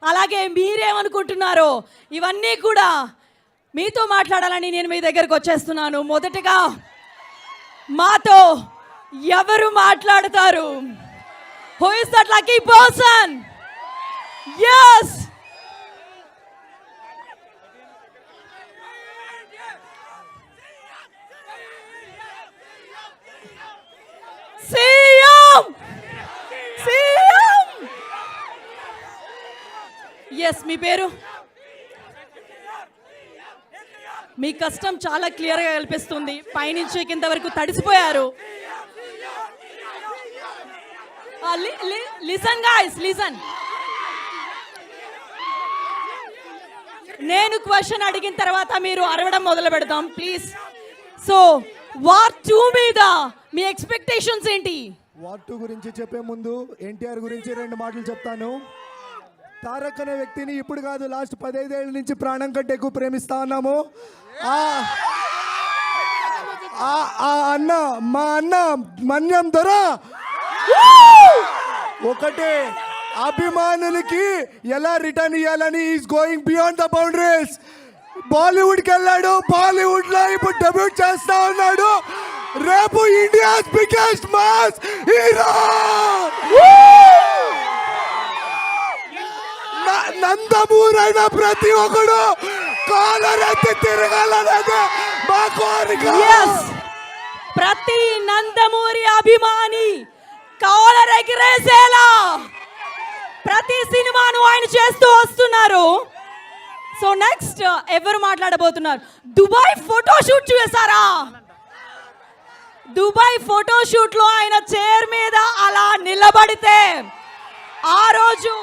అలాగే మీరేమనుకుంటున్నారో ఇవన్నీ కూడా మీతో మాట్లాడాలని నేను మీ దగ్గరకు వచ్చేస్తున్నాను. మొదటగా మాతో ఎవరు మాట్లాడతారు? Who is that lucky person? yes CM yes, మీ పేరు? మీ కష్టం చాలా క్లియర్గా కనిపిస్తుంది. పైనుంచి కింద వరకు తడిసిపోయారు. Listen guys, listen. నేను క్వశ్చన్ అడిగిన తర్వాత మీరు అరవడం మొదలు పెడతాం ప్లీజ్. సో వార్ 2 మీద మీ ఎక్స్పెక్టేషన్స్ ఏంటి? వార్ 2 గురించి చెప్పే ముందు ఎన్టీఆర్ గురించి 2 మాటలు చెప్తాను. తారక్ అనే వ్యక్తిని ఇప్పుడు కాదు, లాస్ట్ 15 ఏళ్ళ నుంచి ప్రాణం కంటే ఎక్కువ ప్రేమిస్తా ఉన్నాము. అన్న, మా అన్న మన్యం దొర ఒకటే, అభిమానులకి ఎలా రిటర్న్ ఇవ్వాలని is going beyond the boundaries. బాలీవుడ్కి వెళ్ళాడు, బాలీవుడ్ లో ఇప్పుడు డెబ్యూట్ చేస్తా ఉన్నాడు. రేపు ఇండియాస్ బిగ్గెస్ట్ మాస్ హీరో నందమూరైన ప్రతి ఒక్కడు కాలరెత్తి తిరగాలన్నదే మా కోరిక. ప్రతి నందమూరి అభిమాని కాలరెగిరేసేలా ప్రతి సినిమాను ఆయన చేస్తూ వస్తున్నారు. సో నెక్స్ట్ ఎవరు మాట్లాడబోతున్నారు? దుబాయ్ ఫోటోషూట్ చూసారా? దుబాయ్ ఫోటోషూట్ లో ఆయన చైర్ మీద అలా నిలబడితే ఆ రోజు